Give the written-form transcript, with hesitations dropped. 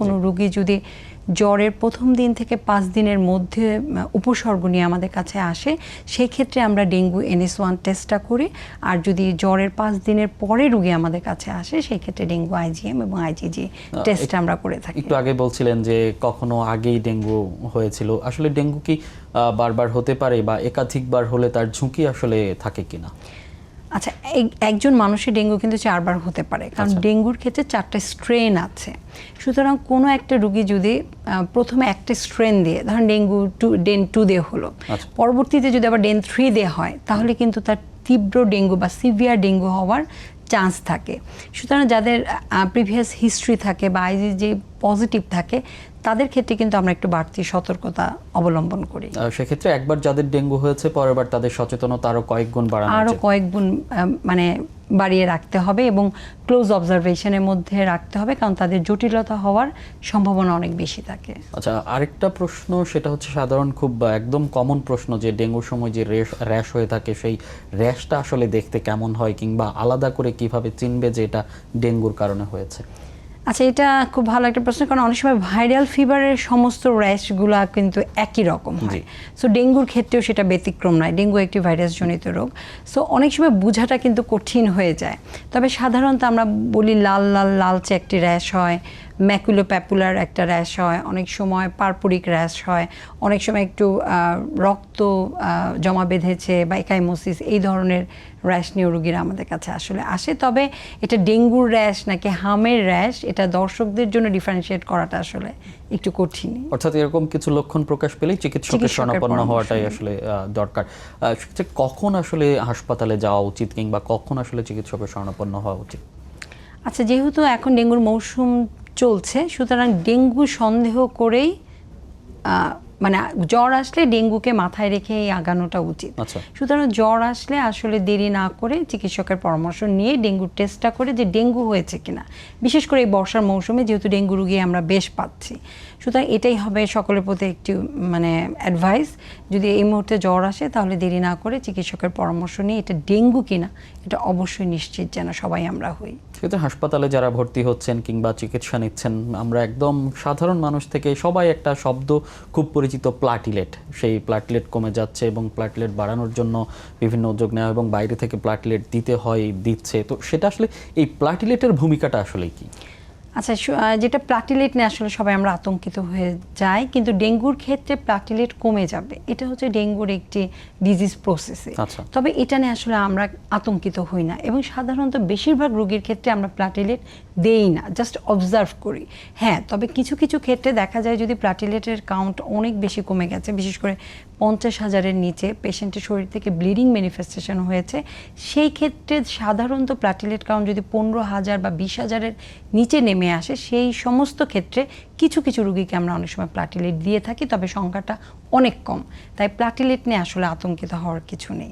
কোনো রোগী যদি জ্বরের প্রথম দিন থেকে 5 দিনের মধ্যে উপসর্গ নিয়ে আমাদের কাছে আসে, সেই ক্ষেত্রে আমরা ডেঙ্গু NS1 টেস্টটা করি। আর যদি জ্বরের 5 দিনের পরে রোগী আমাদের কাছে আসে, সেই ক্ষেত্রে ডেঙ্গু IgM এবং IgG টেস্ট আমরা করে থাকি। একটু আগে বলছিলেন যে কখনো আগেই ডেঙ্গু হয়েছিল, আসলে ডেঙ্গু কি বারবার হতে পারে বা একাধিকবার হলে তার ঝুঁকি আসলে থাকে কিনা? আচ্ছা, একজন মানুষের ডেঙ্গু কিন্তু 4 বার হতে পারে, কারণ ডেঙ্গুর ক্ষেত্রে 4টা স্ট্রেন আছে। সুতরাং কোনো একটা রোগী যদি প্রথমে একটা স্ট্রেন দিয়ে, ধরেন ডেঙ্গু ডেন 2 দিয়ে হলো, পরবর্তীতে যদি আবার ডেন 3 দিয়ে হয়, তাহলে কিন্তু তার তীব্র ডেঙ্গু বা সিভিয়ার ডেঙ্গু হওয়ার চান্স থাকে। সুতরাং যাদের প্রিভিয়াস হিস্ট্রি থাকে বা IgG পজিটিভ থাকে, তাদের ক্ষেত্রে কিন্তু আমরা একটু বাড়তি সতর্কতা অবলম্বন করি। সেক্ষেত্রে একবার যাদের ডেঙ্গু হয়েছে, পরের বার তাদের সচেতনতা আরো কয়েক গুণ বাড়ানো উচিত, আরো কয়েক গুণ মানে বাড়িয়ে রাখতে হবে এবং ক্লোজ অবজারভেশনের মধ্যে রাখতে হবে, কারণ তাদের জটিলতা হওয়ার সম্ভাবনা অনেক বেশি থাকে। আচ্ছা, আরেকটা প্রশ্ন, সেটা হচ্ছে সাধারণ খুব একদম কমন প্রশ্ন, যে ডেঙ্গুর সময় যে র্যাশ হয়ে থাকে, সেই র্যাশটা আসলে দেখতে কেমন হয়, কিংবা আলাদা করে কিভাবে চিনবে যে এটা ডেঙ্গুর কারণে হয়েছে? আচ্ছা, এটা খুব ভালো একটা প্রশ্ন, কারণ অনেক সময় ভাইরাল ফিভারের সমস্ত র্যাশগুলা কিন্তু একই রকম হয়। সো ডেঙ্গুর ক্ষেত্রেও সেটা ব্যতিক্রম নয়, ডেঙ্গু একটি ভাইরাসজনিত রোগ। সো অনেক সময় বোঝাটা কিন্তু কঠিন হয়ে যায়। তবে সাধারণত আমরা বলি লাল লাল লালচে একটি র্যাশ হয়, ম্যাকুলোপ্যাপুলার একটা র্যাশ হয়, অনেক সময় পারপুরিক র্যাশ হয়, অনেক সময় একটু রক্ত জমা বেঁধেছে বা একাইমোসিস, এই ধরনের র্যাশ নিয়ে রোগীরা আমাদের কাছে আসলে আসে। তবে এটা ডেঙ্গুর র্যাশ নাকি হামের র্যাশ, এটা দর্শকদের জন্য ডিফারেন্সিয়েট করাটা আসলে একটু কঠিন। অর্থাৎ এরকম কিছু লক্ষণ প্রকাশ পেলেই চিকিৎসকের শরণাপন্ন হওয়াটাই আসলে দরকার। কখন আসলে হাসপাতালে যাওয়া উচিত, কিংবা কখন আসলে চিকিৎসকের শরণাপন্ন হওয়া উচিত? আচ্ছা, যেহেতু এখন ডেঙ্গুর মৌসুম চলছে, সুতরাং ডেঙ্গু সন্দেহ করেই মানে জ্বর আসলে ডেঙ্গুকে মাথায় রেখে আগানোটা উচিত। সুতরাং জ্বর আসলে আসলে দেরি না করে চিকিৎসকের পরামর্শ নিয়ে ডেঙ্গুর টেস্টটা করে যে ডেঙ্গু হয়েছে কিনা, বিশেষ করে এই বর্ষার মৌসুমে যেহেতু ডেঙ্গু রোগী আমরা বেশ পাচ্ছি। সুতরাং এটাই হবে সকলের প্রতি একটু মানে অ্যাডভাইস, যদি এই মুহূর্তে জ্বর আসে তাহলে দেরি না করে চিকিৎসকের পরামর্শ নিয়ে এটা ডেঙ্গু কিনা এটা অবশ্যই নিশ্চিত যেন সবাই আমরা হই। সেক্ষেত্রে হাসপাতালে যারা ভর্তি হচ্ছেন কিংবা চিকিৎসা নিচ্ছেন, আমরা একদম সাধারণ মানুষ থেকে সবাই একটা শব্দ খুব পরিচিত, প্লাটিলেট। সেই প্লাটিলেট কমে যাচ্ছে এবং প্লাটিলেট বাড়ানোর জন্য বিভিন্ন উদ্যোগ নেওয়া এবং বাইরে থেকে প্লাটিলেট দিতে হয়, দিচ্ছে। তো সেটা আসলে এই প্লাটিলেটের ভূমিকাটা আসলে কি? আচ্ছা, যেটা প্লাটিলেট নিয়ে আসলে সবাই আমরা আতঙ্কিত হয়ে যাই, কিন্তু ডেঙ্গুর ক্ষেত্রে প্লাটিলেট কমে যাবে, এটা হচ্ছে ডেঙ্গুর একটি ডিজিজ প্রসেসে। তবে এটা নিয়ে আসলে আমরা আতঙ্কিত হই না, এবং সাধারণত বেশিরভাগ রোগীর ক্ষেত্রে আমরা প্লাটিলেট দেই না, জাস্ট অবজার্ভ করি। হ্যাঁ, তবে কিছু কিছু ক্ষেত্রে দেখা যায় যদি প্লাটিলেটের কাউন্ট অনেক বেশি কমে গেছে, বিশেষ করে 50,000-এর নিচে পেশেন্টের শরীর থেকে ব্লিডিং ম্যানিফেস্টেশন হয়েছে, সেই ক্ষেত্রে সাধারণত প্লাটিলেট কাউন্ট যদি 15,000 বা 20,000-এর নিচে নেমে আসে, সেই সমস্ত ক্ষেত্রে কিছু কিছু রোগীকে আমরা অনেক সময় প্লাটিলেট দিয়ে থাকি, তবে সংখ্যাটা অনেক কম। তাই প্লাটিলেট নিয়ে আসলে আতঙ্কিত হওয়ার কিছু নেই।